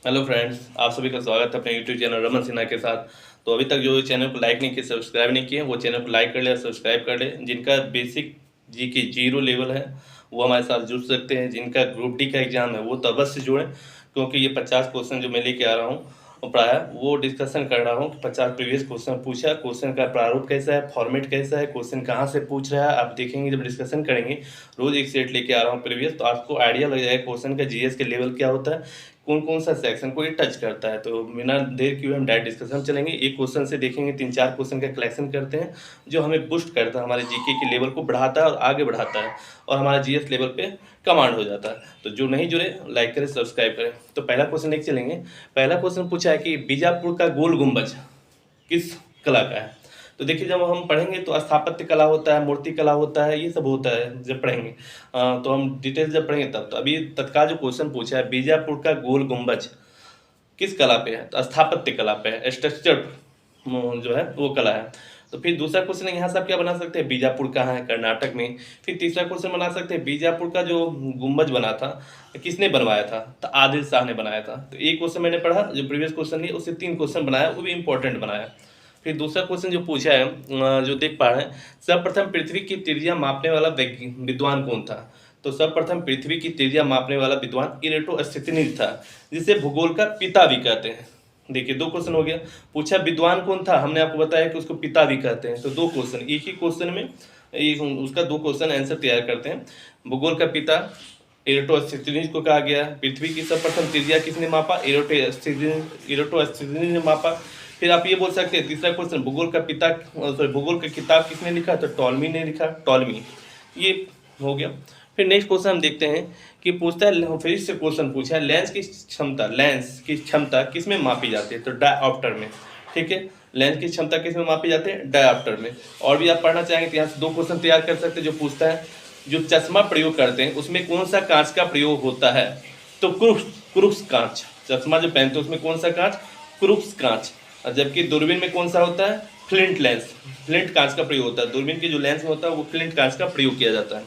Hello friends, आप सभी का स्वागत है अपने यूट्यूब चैनल रमन सिन्हा के साथ। तो अभी तक जो चैनल को लाइक नहीं किए, सब्सक्राइब नहीं किए, वो चैनल को लाइक कर ले, सब्सक्राइब कर ले। जिनका बेसिक जी की जीरो लेवल है वो हमारे साथ जुड़ सकते हैं। जिनका ग्रुप डी का एग्ज़ाम है वो तो अवश्य जुड़ें, क्योंकि ये 50 क्वेश्चन जो मैं लेके आ रहा हूँ और प्रायः वो डिस्कशन कर रहा हूँ कि 50 प्रीवियस क्वेश्चन पूछा, क्वेश्चन का प्रारूप कैसा है, फॉर्मेट कैसा है, क्वेश्चन कहाँ से पूछ रहा है, आप देखेंगे जब डिस्कशन करेंगे। रोज़ एक सेट लेके आ रहा हूँ प्रीवियस, तो आपको आइडिया लग जाएगा क्वेश्चन का जीएस के लेवल क्या होता है, कौन कौन सा सेक्शन को ये टच करता है। तो बिना देर किए हम डायरेक्ट डिस्कशन चलेंगे। एक क्वेश्चन से देखेंगे 3-4 क्वेश्चन का कलेक्शन करते हैं जो हमें बूस्ट करता है, हमारे जीके के लेवल को बढ़ाता है और आगे बढ़ाता है और हमारा जीएस लेवल पे कमांड हो जाता है। तो जो नहीं जुड़े लाइक करें, सब्सक्राइब करें। तो पहला क्वेश्चन लेके चलेंगे। पहला क्वेश्चन पूछा है कि बीजापुर का गोल गुंबज किस कला का है। तो देखिए, जब हम पढ़ेंगे तो स्थापत्य कला होता है, मूर्ति कला होता है, ये सब होता है जब पढ़ेंगे। तो हम डिटेल जब पढ़ेंगे तब। तो अभी तत्काल जो क्वेश्चन पूछा है, बीजापुर का गोल गुंबज किस कला पे है, तो स्थापत्य कला पे है, स्ट्रक्चर जो है वो कला है। तो फिर दूसरा क्वेश्चन यहाँ से आप क्या बना सकते हैं, बीजापुर कहाँ है, कर्नाटक में। फिर तीसरा क्वेश्चन बना सकते हैं, बीजापुर का जो गुंबज बना था किसने बनवाया था, तो आदिल शाह ने बनाया था। तो एक क्वेश्चन मैंने पढ़ा जो प्रीवियस क्वेश्चन नहीं, उससे 3 क्वेश्चन बनाया, वो भी इंपॉर्टेंट बनाया। फिर दूसरा क्वेश्चन जो पूछा है, जो देख पा रहे हैं, सर्वप्रथम पृथ्वी की त्रिज्या मापने वाला विद्वान कौन था। तो सर्वप्रथम पृथ्वी की त्रिज्या मापने वाला विद्वान इरेटोस्थेनीज था, जिसे भूगोल का पिता भी कहते हैं। देखिए, 2 क्वेश्चन हो गया। पूछा विद्वान कौन था, हमने आपको बताया कि उसको पिता भी कहते हैं। तो 2 क्वेश्चन एक ही क्वेश्चन में, एक उसका 2 क्वेश्चन आंसर तैयार करते हैं। भूगोल का पिता इरेटोस्थेनीज को कहा गया। पृथ्वी की सर्वप्रथम त्रिज्या किसने मापा, इरेटोस्थेनीज ने मापा। फिर आप ये बोल सकते हैं तीसरा क्वेश्चन, भूगोल का पिता सॉरी भूगोल का किताब किसने लिखा, तो टॉलमी ने लिखा, टॉलमी। ये हो गया। फिर नेक्स्ट क्वेश्चन हम देखते हैं कि पूछता है, फिर से क्वेश्चन पूछा है, लेंस की क्षमता किस में मापी जाती है, तो डायऑप्टर में। ठीक है, लेंस की क्षमता किस में मापी जाती है, डायऑप्टर में। और भी आप पढ़ना चाहेंगे तो यहाँ से 2 क्वेश्चन तैयार कर सकते हैं। जो पूछता है जो चश्मा प्रयोग करते हैं उसमें कौन सा कांच का प्रयोग होता है, तो क्रूक्स कांच। चश्मा जो पहनते हैं उसमें कौन सा कांच, क्रूक्स कांच। और जबकि दूरबीन में कौन सा होता है, फ्लिंट लेंस, फ्लिंट कांच का प्रयोग होता है। दूरबीन के जो लेंस में होता है वो फ्लिंट कांच का प्रयोग किया जाता है।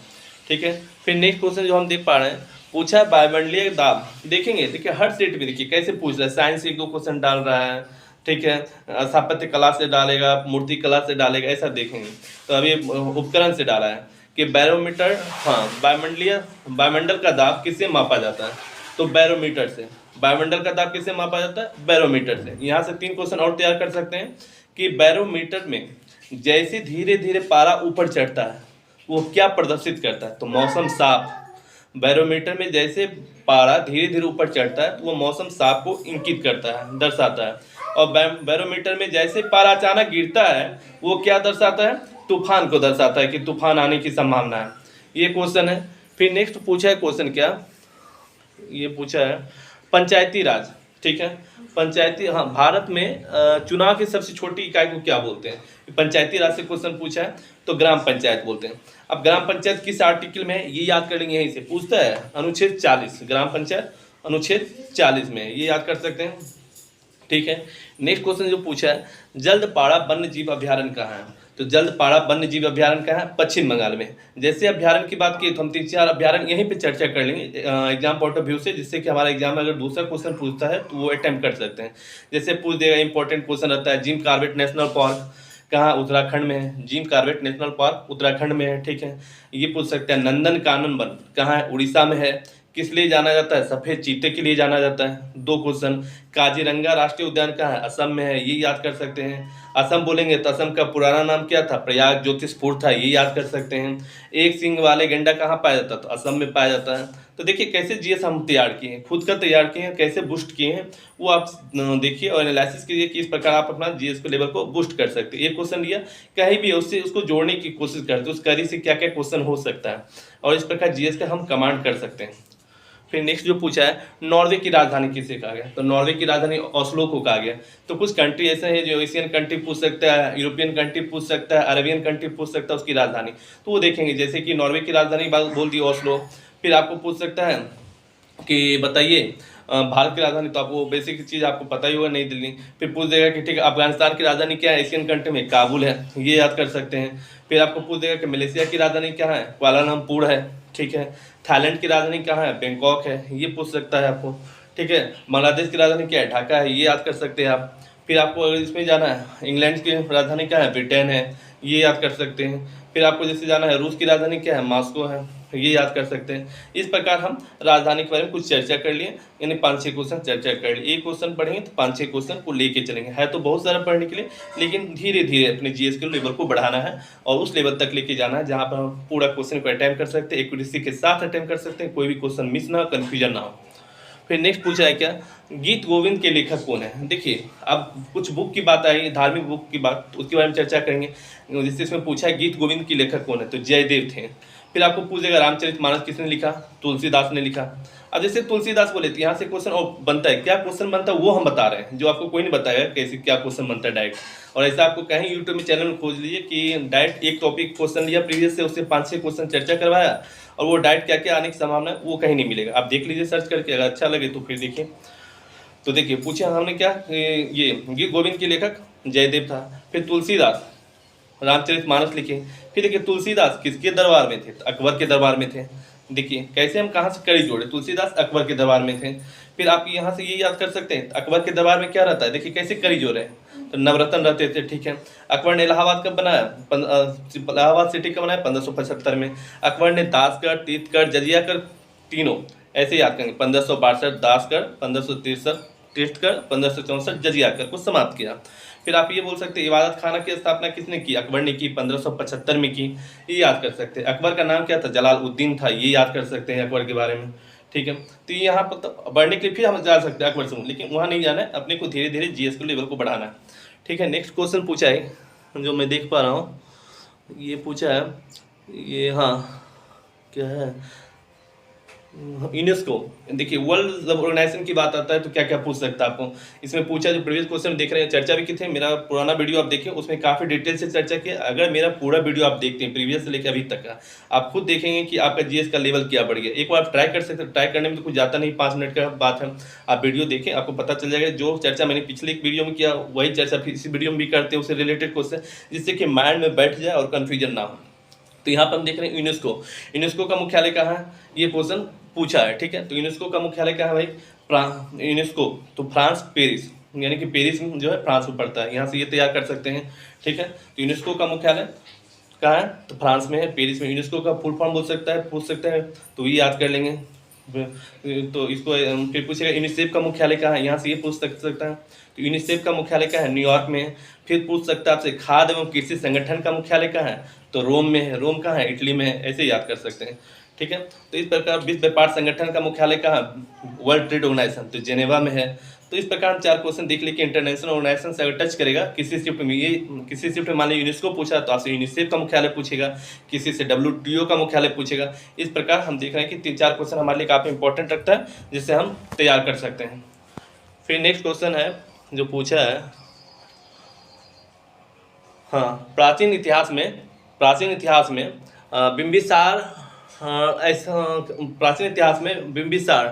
ठीक है। फिर नेक्स्ट क्वेश्चन जो हम देख पा रहे हैं, पूछा है वायुमंडलीय दाब। देखेंगे, देखिए हर सेट में देखिए कैसे पूछ रहा है। साइंस से 1-2 क्वेश्चन डाल रहा है, ठीक है, स्थापत्य कला से डालेगा, मूर्ति कला से डालेगा, ऐसा देखेंगे। तो अभी उपकरण से डाला है कि बैरोमीटर, हाँ, वायुमंडल का दाब किससे मापा जाता है, तो बैरोमीटर से। वायुमंडल का दाब किससे मापा जाता है, बैरोमीटर से। यहाँ से 3 क्वेश्चन और तैयार कर सकते हैं कि बैरोमीटर में जैसे धीरे धीरे पारा ऊपर चढ़ता है वो क्या प्रदर्शित करता है, तो मौसम साफ। बैरोमीटर में जैसे पारा धीरे धीरे ऊपर चढ़ता है तो वो मौसम साफ को इंगित करता है, दर्शाता है। और बैरोमीटर में जैसे पारा अचानक गिरता है वो क्या दर्शाता है, तूफान को दर्शाता है कि तूफान आने की संभावना है। ये क्वेश्चन है। फिर नेक्स्ट पूछा है क्वेश्चन क्या, ये पूछा है पंचायती राज। ठीक है, पंचायती, हाँ, भारत में चुनाव की सबसे छोटी इकाई को क्या बोलते हैं, पंचायती राज से क्वेश्चन पूछा है तो ग्राम पंचायत बोलते हैं। अब ग्राम पंचायत किस आर्टिकल में है ये याद कर लेंगे, यहीं से पूछता है, अनुच्छेद 40, ग्राम पंचायत अनुच्छेद 40 में है, ये याद कर सकते हैं। ठीक है। नेक्स्ट क्वेश्चन जो पूछा है, जल्दपाड़ा वन्य जीव अभ्यारण्य कहाँ है, तो जल्दपाड़ा वन्य जीव अभ्यारण्य कहाँ है, पश्चिम बंगाल में। जैसे अभ्यारण्य की बात की तो हम 3-4 अभ्यारण्य यहीं पे चर्चा कर लेंगे एग्जाम पॉइंट ऑफ व्यू से, जिससे कि हमारा एग्जाम में अगर दूसरा क्वेश्चन पूछता है तो वो अटेम्प्ट कर सकते हैं। जैसे पूछ देगा, इंपॉर्टेंट क्वेश्चन रहता है, जिम कॉर्बेट नेशनल पार्क कहाँ, उत्तराखंड में है। Jim Corbett national park Uttarakhand में है। ठीक है। ये पूछ सकते हैं, नंदन कानन वन कहाँ है, उड़ीसा में है। किस लिए जाना जाता है, सफ़ेद चीते के लिए जाना जाता है। 2 क्वेश्चन। काजीरंगा राष्ट्रीय उद्यान कहाँ है, असम में है, ये याद कर सकते हैं। असम बोलेंगे तो असम का पुराना नाम क्या था, प्रयाग ज्योतिषपुर था, ये याद कर सकते हैं। एक सींग वाले गेंडा कहाँ पाया जाता है, तो असम में पाया जाता है। तो देखिए कैसे जीएस हम तैयार किए हैं, खुद का तैयार किए हैं, कैसे बूस्ट किए हैं वो आप देखिए और एनालिसिस कीजिए कि इस प्रकार आप अपना जीएस के लेवल को बूस्ट कर सकते हैं। एक क्वेश्चन लिया कहीं भी उससे उसको जोड़ने की कोशिश करते हैं, उस करी से क्या क्या क्वेश्चन हो सकता है, और इस प्रकार जीएस का हम कमांड कर सकते हैं। फिर नेक्स्ट जो पूछा है, नॉर्वे की राजधानी किसे कहा गया, तो नॉर्वे की राजधानी ओस्लो को कहा गया। तो कुछ कंट्री ऐसे हैं जो एशियन कंट्री पूछ सकता है, यूरोपियन कंट्री पूछ सकता है, अरेबियन कंट्री पूछ सकता है उसकी राजधानी, तो वो देखेंगे। जैसे कि नॉर्वे की राजधानी बोल दी ओस्लो। फिर आपको पूछ सकता है कि बताइए भारत की राजधानी, तो आपको बेसिक चीज़ आपको पता ही होगा, नई दिल्ली। फिर पूछ देगा कि ठीक है अफगानिस्तान की राजधानी क्या है, एशियन कंट्री में काबुल है, ये याद कर सकते हैं। फिर आपको पूछ देगा कि मलेशिया की राजधानी क्या है, कुआलालंपुर है। ठीक है। थाईलैंड की राजधानी कहाँ है, बैंकॉक है, ये पूछ सकता है आपको। ठीक है। बांग्लादेश की राजधानी क्या है, ढाका है, ये याद कर सकते हैं आप। फिर आपको अगर इसमें जाना है, इंग्लैंड की राजधानी क्या है, ब्रिटेन है, ये याद कर सकते हैं। फिर आपको जैसे जाना है, रूस की राजधानी क्या है, मॉस्को है, ये याद कर सकते हैं। इस प्रकार हम राजधानी के बारे में कुछ चर्चा कर लिए, यानी 5-6 क्वेश्चन चर्चा कर लिए। एक क्वेश्चन पढ़ेंगे तो 5-6 क्वेश्चन को लेके चलेंगे। है तो बहुत सारा पढ़ने के लिए, लेकिन धीरे धीरे अपने जीएस के लेवल को बढ़ाना है और उस लेवल तक लेके जाना है जहाँ पर हम पूरा क्वेश्चन को अटेम्प्ट कर सकते हैं, एक्यूरेसी के साथ अटेम्प्ट कर सकते हैं, कोई भी क्वेश्चन मिस ना हो, कन्फ्यूजन ना हो। फिर नेक्स्ट पूछा है क्या, गीत गोविंद के लेखक कौन है। देखिए अब कुछ बुक की बात आई, धार्मिक बुक की बात, तो उसके बारे में चर्चा करेंगे। जिससे इसमें पूछा है गीत गोविंद के लेखक कौन है, तो जयदेव थे। फिर आपको पूछेगा रामचरितमानस किसने लिखा, तुलसीदास ने लिखा। अब जैसे तुलसीदास बोले तो यहाँ से क्वेश्चन और बनता है, क्या क्वेश्चन बनता है वो हम बता रहे हैं, जो आपको कोई नहीं बताएगा कैसे क्या क्वेश्चन बनता है डायरेक्ट। और ऐसा आपको कहीं यूट्यूब में चैनल में खोज लीजिए कि डायरेक्ट एक टॉपिक क्वेश्चन लिया प्रीवियस से, उससे 5-6 क्वेश्चन चर्चा करवाया और वो डायरेक्ट क्या क्या आने की संभावना है वो कहीं नहीं मिलेगा। आप देख लीजिए सर्च करके, अगर अच्छा लगे तो फिर देखिए। तो देखिए पूछा हमने क्या, ये गीत गोविंद के लेखक जयदेव था। फिर तुलसीदास रामचरितमानस लिखे। फिर देखिए तुलसीदास किसके दरबार में थे, तो अकबर के दरबार में थे। देखिए कैसे हम कहाँ से कड़ी जोड़े, तुलसीदास अकबर के दरबार में थे। फिर आप यहाँ से ये याद कर सकते हैं अकबर के दरबार में क्या रहता है, देखिए कैसे कड़ी जोड़े हैं, तो नवरत्न रहते थे, ठीक है। अकबर ने इलाहाबाद कब बनाया, इलाहाबाद सिटी कब बनाया, 1575 में। अकबर ने दासगढ़, तीर्थगढ़, जजियागढ़ तीनों ऐसे याद करेंगे, 1562 दासगढ़, 1563 तीर्थगढ़, 1564 जजियागढ़ को समाप्त किया। फिर आप ये बोल सकते हैं इबादत खाना की स्थापना किसने की, अकबर ने की, 1575 में की, ये याद कर सकते हैं। अकबर का नाम क्या था, जलालुद्दीन था, ये याद कर सकते हैं अकबर के बारे में, ठीक है। तो यहाँ पर तो बढ़ने के लिए फिर हम जा सकते हैं अकबर से, लेकिन वहाँ नहीं जाना है, अपने को धीरे धीरे जीएस के लेवल को बढ़ाना है, ठीक है। नेक्स्ट क्वेश्चन पूछा है जो मैं देख पा रहा हूँ, ये पूछा है ये, हाँ क्या है, यूनेस्को। देखिए वर्ल्ड ऑर्गेनाइजेशन की बात आता है तो क्या क्या पूछ सकता है आपको, इसमें पूछा जो प्रीवियस क्वेश्चन देख रहे हैं चर्चा भी की थे, मेरा पुराना वीडियो आप देखिए उसमें काफ़ी डिटेल से चर्चा की। अगर मेरा पूरा वीडियो आप देखते हैं प्रीवियस से लेकर अभी तक का, आप खुद देखेंगे कि आपका जीएस का लेवल क्या बढ़ गया। एक बार आप ट्राई कर सकते हैं, ट्राई करने में तो कुछ जाता नहीं, 5 मिनट का बात है, आप वीडियो देखें आपको पता चल जाएगा। जो चर्चा मैंने पिछले एक वीडियो में किया वही चर्चा फिर इसी वीडियो में भी करते हैं, उससे रिलेटेड क्वेश्चन, जिससे कि माइंड में बैठ जाए और कन्फ्यूजन ना हो। तो यहाँ पर हम देख रहे हैं यूनेस्को, यूनेस्को का मुख्यालय कहाँ है, ये क्वेश्चन पूछा है, ठीक है। तो यूनेस्को का मुख्यालय कहाँ है भाई, यूनेस्को तो फ्रांस पेरिस, यानी कि पेरिस जो है फ्रांस में पड़ता है, यहाँ से ये तैयार कर सकते हैं, ठीक है। तो यूनेस्को का मुख्यालय कहाँ है, तो फ्रांस में है, पेरिस में। यूनेस्को का फुल फॉर्म बोल सकता है, पूछ सकते हैं, तो ये याद कर लेंगे। तो इसको फिर पूछेगा यूनिसेफ का मुख्यालय कहाँ है, यहाँ से ये पूछ सकता है, तो यूनिसेफ का मुख्यालय क्या है, न्यूयॉर्क में है। फिर पूछ सकता है आपसे खाद्य एवं कृषि संगठन का मुख्यालय कहाँ है, तो रोम में है। रोम कहाँ है, इटली में है, ऐसे याद कर सकते हैं, ठीक है। तो इस प्रकार विश्व व्यापार संगठन का मुख्यालय कहाँ, वर्ल्ड ट्रेड ऑर्गेनाइजेशन, तो जेनेवा में है। तो इस प्रकार हम 4 क्वेश्चन देख लेके इंटरनेशनल ऑर्गेनाइजेशन से अगर टच करेगा किसी शिफ्ट में, ये किसी शिफ्ट में मान लीजिए यूनेस्को पूछा तो आपसे यूनिसेफ का मुख्यालय पूछेगा, किसी से WTO का मुख्यालय पूछेगा। इस प्रकार हम देख रहे हैं कि 3-4 क्वेश्चन हमारे लिए काफ़ी इंपॉर्टेंट रखता है, जिससे हम तैयार कर सकते हैं। फिर नेक्स्ट क्वेश्चन है जो पूछा है, हाँ प्राचीन इतिहास में बिंबिसार, ऐसा प्राचीन इतिहास में बिंबिसार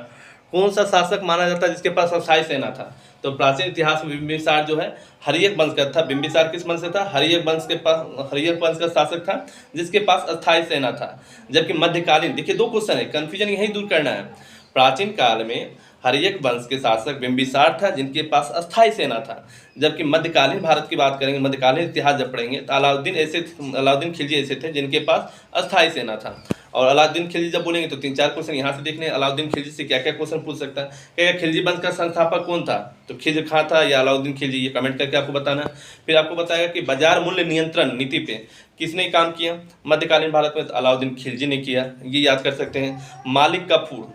कौन सा शासक माना जाता है जिसके पास अस्थायी सेना था। तो प्राचीन इतिहास में बिंबिसार जो है हर्यक वंश का था। बिंबिसार किस वंश से था, हर्यक वंश के पास, हर्यक वंश का शासक था जिसके पास अस्थायी सेना था। जबकि मध्यकालीन, देखिए 2 क्वेश्चन है, कन्फ्यूजन यही दूर करना है। प्राचीन काल में हर्यक वंश के शासक बिंबिसार था जिनके पास अस्थायी सेना था। जबकि मध्यकालीन भारत की बात करेंगे, मध्यकालीन इतिहास जब पढ़ेंगे तो अलाउद्दीन खिलजी ऐसे थे जिनके पास अस्थायी सेना था। और अलाउद्दीन खिलजी जब बोलेंगे तो 3-4 क्वेश्चन यहाँ से देखने, अलाउद्दीन खिलजी से क्या क्या क्वेश्चन पूछ सकता है। क्या खिलजी वंश का संस्थापक कौन था, तो खिज्र खां था या अलाउद्दीन खिलजी, ये कमेंट करके आपको बताना। फिर आपको बताएगा कि बाजार मूल्य नियंत्रण नीति पे किसने काम किया मध्यकालीन भारत में, तो अलाउद्दीन खिलजी ने किया, ये याद कर सकते हैं। मालिक काफूर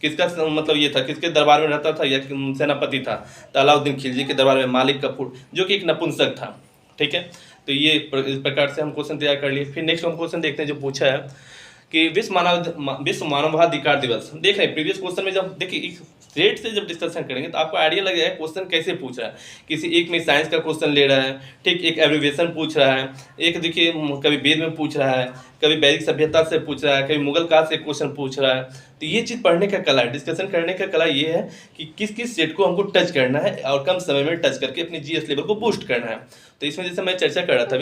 किसका मतलब ये था, किसके दरबार में रहता था या सेनापति था, तो अलाउद्दीन खिलजी के दरबार में मालिक काफूर, जो कि एक नपुंसक था, ठीक है। तो ये इस प्रकार से हम क्वेश्चन तैयार कर लिए। फिर नेक्स्ट हम क्वेश्चन देखते हैं जो पूछा है कि विश्व मानवाधिकार दिवस। देख रहे हैं प्रीवियस क्वेश्चन में जब देखिए स्ट्रेट से जब डिस्कशन करेंगे तो आपको आइडिया लग जाएगा क्वेश्चन कैसे पूछ रहा है। किसी एक में साइंस का क्वेश्चन ले रहा है, ठीक, एक एब्रिविएशन पूछ रहा है, एक देखिए कभी वेद में पूछ रहा है, कभी वैदिक सभ्यता से पूछ रहा है, कभी मुगल काल से क्वेश्चन पूछ रहा है। तो ये चीज़ पढ़ने का कला है, डिस्कशन करने का कला ये है कि किस किस सेट को हमको टच करना है और कम समय में टच करके अपनी जीएस लेवल को बूस्ट करना है। तो इसमें जैसे मैं चर्चा कर रहा था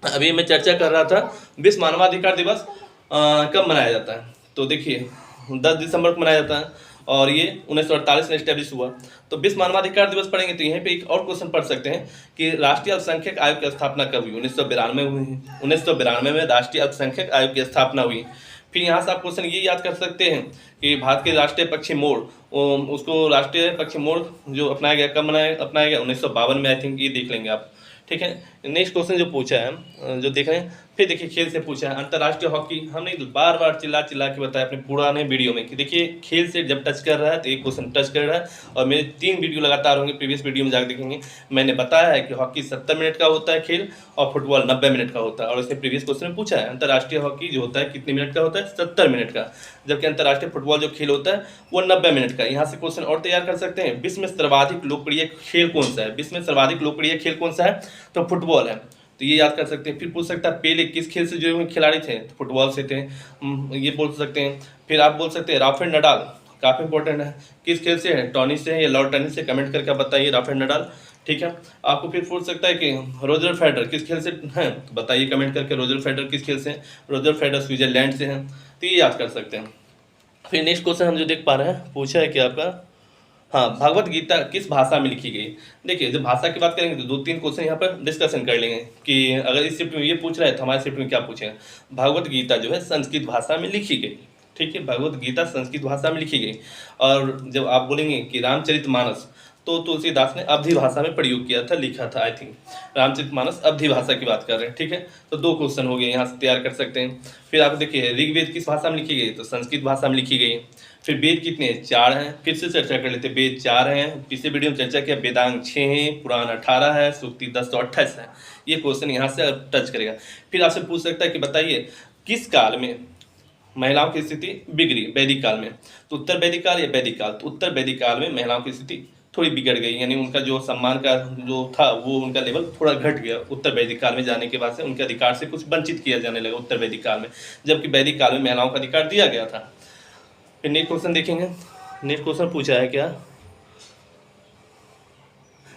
अभी मैं चर्चा कर रहा था विश्व मानवाधिकार दिवस कब मनाया जाता है, तो देखिए 10 दिसंबर को मनाया जाता है। और ये 1948 में इस्टेब्लिश हुआ। तो विश्व मानवाधिकार दिवस पढ़ेंगे तो यहीं पे एक और क्वेश्चन पढ़ सकते हैं कि राष्ट्रीय अल्पसंख्यक आयोग की स्थापना कब हुई? 1992 में हुई है। 1992 में राष्ट्रीय अल्पसंख्यक आयोग की स्थापना हुई। फिर यहाँ से आप क्वेश्चन ये याद कर सकते हैं कि भारत के राष्ट्रीय पक्षी मोर, उसको राष्ट्रीय पक्षी मोर जो अपनाया गया, कब अपनाया गया? 1952 में, आई थिंक। ये देख लेंगे आप, ठीक है। नेक्स्ट क्वेश्चन जो पूछा है, जो देख रहे हैं, फिर देखिए खेल से पूछा है। अंतर्राष्ट्रीय हॉकी, हमने बार बार चिल्ला के बताया अपने पुराने वीडियो में कि देखिए खेल से जब टच कर रहा है तो एक क्वेश्चन टच कर रहा है, और मेरे 3 वीडियो लगातार होंगे, प्रीवियस वीडियो में जाकर देखेंगे। मैंने बताया है कि हॉकी 70 मिनट का होता है खेल, और फुटबॉल 90 मिनट का होता है। और इससे प्रीवियस क्वेश्चन में पूछा है अंतर्राष्ट्रीय हॉकी जो होता है कितने मिनट का होता है? 70 मिनट का, जबकि अंतर्राष्ट्रीय फुटबॉल जो खेल होता है वो 90 मिनट का। यहाँ से क्वेश्चन और तैयार कर सकते हैं, विश्व में सर्वाधिक लोकप्रिय खेल कौन सा है? विश्व में सर्वाधिक लोकप्रिय खेल कौन सा है? तो फुटबॉल है, तो ये याद कर सकते हैं। फिर पूछ सकता है पेले किस खेल से जुड़े हुए खिलाड़ी थे? तो फुटबॉल से थे, ये बोल सकते हैं। फिर आप बोल सकते हैं राफेल नडाल, काफ़ी इंपॉर्टेंट है, किस खेल से है? टेनिस से है या लॉन टेनिस से? कमेंट करके बताइए राफेल नडाल, ठीक है। आपको फिर पूछ सकता है कि रोजर फेडरर किस खेल से हैं? तो बताइए कमेंट करके रोजर फेडरर किस खेल से? रोजर फेडरर स्विट्जरलैंड से हैं, तो ये याद कर सकते हैं। फिर नेक्स्ट क्वेश्चन हम जो देख पा रहे हैं, पूछा है कि आपका, हाँ, भगवत गीता किस भाषा में लिखी गई? देखिए जब भाषा की बात करेंगे तो 2-3 क्वेश्चन यहाँ पर डिस्कशन कर लेंगे कि अगर इस शिफ्ट में ये पूछ रहा है तो हमारे शिफ्ट में क्या पूछेंगे। भगवत गीता जो है संस्कृत भाषा में लिखी गई, ठीक है। भगवत गीता संस्कृत भाषा में लिखी गई। और जब आप बोलेंगे कि रामचरितमानस, तो तुलसीदास ने अवधी भाषा में प्रयोग किया था, लिखा था, आई थिंक। रामचरितमानस अवधी भाषा की बात कर रहे हैं, ठीक है। तो 2 क्वेश्चन हो गए, यहाँ से तैयार कर सकते हैं। फिर आप देखिए ऋग्वेद किस भाषा में लिखी गई? तो संस्कृत भाषा में लिखी गई। फिर वेद कितने हैं? 4 हैं। फिर से चर्चा कर लेते हैं, वेद 4 हैं, पिछले वीडियो में चर्चा किया, वेदांग 6 हैं, पुराण 18 है, सूक्ति 10 तो 28 है। ये क्वेश्चन यहाँ से टच करेगा। फिर आपसे पूछ सकता है कि बताइए किस काल में महिलाओं की स्थिति बिगड़ी? वैदिक काल में। तो उत्तर वैदिक काल या वैदिक काल? तो उत्तर वैदिक काल में महिलाओं की स्थिति थोड़ी बिगड़ गई, यानी उनका जो सम्मान का जो था वो उनका लेवल थोड़ा घट गया। उत्तर वैदिक काल में जाने के बाद से उनके अधिकार से कुछ वंचित किया जाने लगा उत्तर वैदिक काल में, जबकि वैदिक काल में महिलाओं का अधिकार दिया गया था। फिर नेक्स्ट क्वेश्चन देखेंगे। नेक्स्ट क्वेश्चन पूछा है क्या?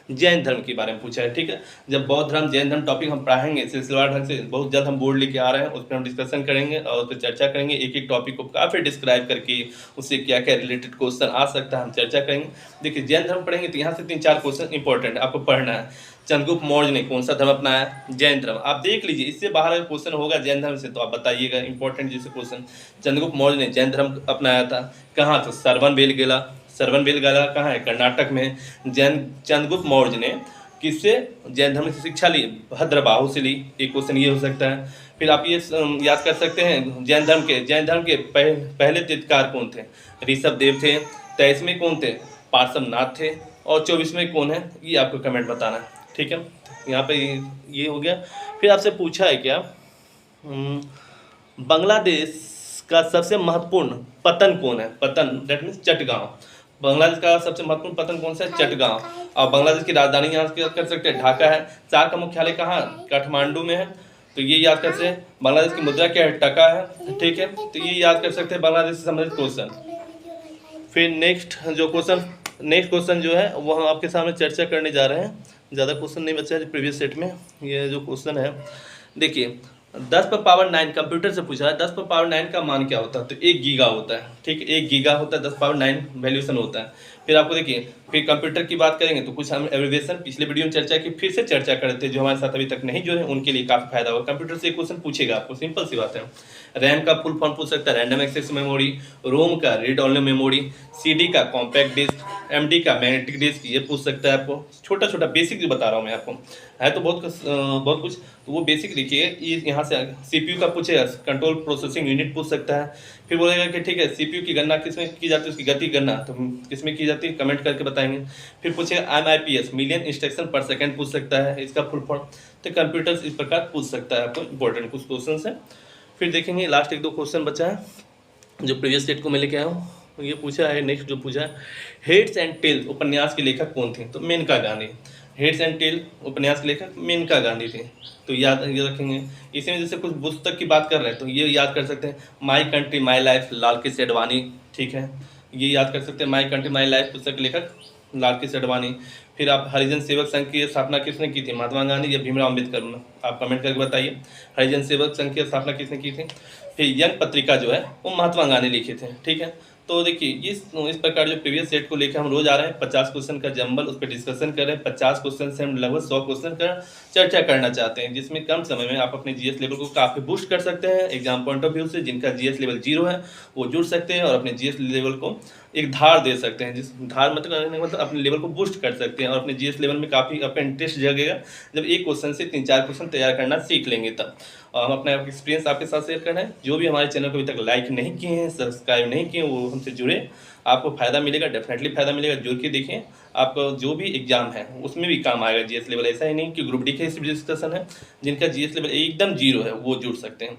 जैन धर्म के बारे में पूछा है, ठीक है। जब बौद्ध धर्म जैन धर्म टॉपिक हम पढ़ाएंगे सिलसिलेवार ढंग से, बहुत जल्द हम बोर्ड लेके आ रहे हैं, उस पर हम डिस्कशन करेंगे और उस पर चर्चा करेंगे। एक एक टॉपिक को काफ़ी डिस्क्राइब करके उससे क्या क्या रिलेटेड क्वेश्चन आ सकता है हम चर्चा करेंगे। देखिए जैन धर्म पढ़ेंगे तो यहाँ से 3-4 क्वेश्चन इंपॉर्टेंट आपको पढ़ना है। चंद्रगुप्त मौर्य ने कौन सा धर्म अपनाया? जैन धर्म। आप देख लीजिए, इससे बाहर अगर क्वेश्चन होगा जैन धर्म से तो आप बताइएगा, इंपॉर्टेंट जैसे क्वेश्चन। चंद्रगुप्त मौर्य ने जैन धर्म अपनाया था, कहाँ? तो सरवनबेलगोला कहाँ है? कर्नाटक में। चंद्रगुप्त मौर्य ने किससे जैन धर्म की शिक्षा ली? भद्रबाहु से ली। एक क्वेश्चन ये हो सकता है। फिर आप ये याद कर सकते हैं जैन धर्म के पहले तीर्थकार कौन थे? ऋषभ देव थे। 23वें कौन थे? पार्श्वनाथ थे। और 24वें कौन है? ये आपको कमेंट बताना है, ठीक है। यहाँ पे ये हो गया। फिर आपसे पूछा है क्या, बांग्लादेश का सबसे महत्वपूर्ण पतन कौन है? पतन दैट मीन्स चटगांव। बांग्लादेश का सबसे महत्वपूर्ण पतन कौन सा है? चटगांव। और बांग्लादेश की राजधानी यहाँ कर सकते हैं ढाका है। चार का मुख्यालय कहाँ? काठमांडू में है। तो ये याद कर सकते हैं। बांग्लादेश की मुद्रा क्या है? टका है, ठीक है। तो ये याद कर सकते हैं बांग्लादेश से संबंधित क्वेश्चन। फिर नेक्स्ट क्वेश्चन जो है वो हम आपके सामने चर्चा करने जा रहे हैं। ज़्यादा क्वेश्चन नहीं बचा है प्रीवियस सेट में। ये जो क्वेश्चन है देखिए, 10 पर पावर 9 कंप्यूटर से पूछा है, 10 पर पावर 9 का मान क्या होता है? तो 1 गीगा होता है, ठीक है। 1 गीगा होता है, 10 पावर 9 वैल्यूशन होता है। फिर आपको देखिए, फिर कंप्यूटर की बात करेंगे तो कुछ हम एब्रिविएशन पिछले वीडियो में चर्चा की, फिर से चर्चा करते हैं। जो हमारे साथ अभी तक नहीं जुड़े उनके लिए काफ़ी फायदा होगा। कंप्यूटर से एक क्वेश्चन पूछेगा आपको, सिंपल सी बात है। रैम का फुल फॉर्म पूछ सकता है, रैंडम एक्सेस मेमोरी। रोम का रीड ओनली मेमोरी। सीडी का कॉम्पैक्ट डिस्क। एमडी का मैग्नेटिक डिस्क। ये पूछ सकता है आपको। छोटा छोटा बेसिक जो बता रहा हूँ मैं आपको, है तो बहुत कुछ, तो वो बेसिक देखिए। ये यहाँ से सीपीयू का पूछेगा, कंट्रोल प्रोसेसिंग यूनिट पूछ सकता है। फिर बोलेगा कि ठीक है सीपीयू की गणना किसमें की जाती है, उसकी गति गणना तो किसमें की जाती है, कमेंट करके बताएंगे। फिर पूछेगा MIPS मिलियन इंस्ट्रक्शन पर सेकंड पूछ सकता है, इसका फुल फॉर्म। तो कंप्यूटर इस प्रकार पूछ सकता है आपको, इंपॉर्टेंट कुछ क्वेश्चन है। फिर देखेंगे लास्ट 1-2 क्वेश्चन बचा है जो प्रीवियस डेट को मैं लेके आया हूँ। ये पूछा है, नेक्स्ट जो पूछा है, हेड्स एंड टेल्स उपन्यास के लेखक कौन थे? तो Maneka Gandhi. Heads and Tail उपन्यास के लेखक मेनका गांधी थे। तो याद ये रखेंगे। इसमें जैसे कुछ पुस्तक की बात कर रहे हैं तो ये याद कर सकते हैं, my country my life Lal Krishna Advani, ठीक है। ये याद कर सकते हैं, माई कंट्री माई लाइफ पुस्तक के लेखक लाल कृष्ण अडवाणी। फिर आप हरिजन सेवक संघ की स्थापना किसने की थी? महात्मा गांधी या भीमराव अम्बेडकर? आप कमेंट करके बताइए, हरिजन सेवक संघ की स्थापना किसने की थी? फिर यंग पत्रिका जो है वो महात्मा गांधी लिखे थे, ठीक है। तो तो देखिए इस प्रकार जो प्रीवियस सेट को लेकर हम रोज आ रहे हैं, 50 क्वेश्चन का जंबल उस पर डिस्कशन कर रहे हैं। 50 क्वेश्चन से हम लगभग 100 क्वेश्चन का चर्चा करना चाहते हैं, जिसमें कम समय में आप अपने जीएस लेवल को काफ़ी बूस्ट कर सकते हैं। एग्जाम पॉइंट ऑफ व्यू से जिनका जीएस लेवल 0 है वो जुड़ सकते हैं और अपने जीएस लेवल को एक धार दे सकते हैं। जिस धार मतलब अपने लेवल को बूस्ट कर सकते हैं और अपने जीएस लेवल में काफ़ी आपका इंटरेस्ट जगेगा जब एक क्वेश्चन से 3-4 क्वेश्चन तैयार करना सीख लेंगे तब। और हम अपना एक्सपीरियंस आपके साथ शेयर करना है। जो भी हमारे चैनल को अभी तक लाइक नहीं किए हैं, सब्सक्राइब नहीं किए हैं, वो हमसे जुड़े, आपको फ़ायदा मिलेगा, डेफिनेटली फ़ायदा मिलेगा। जुड़ के देखें, आपका जो भी एग्जाम है उसमें भी काम आएगा जीएस लेवल। ऐसा ही नहीं कि ग्रुप डी का सिर्फ डिस्कशन है, जिनका जीएस लेवल एकदम 0 है वो जुड़ सकते हैं।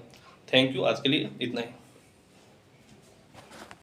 थैंक यू, आज के लिए इतना ही।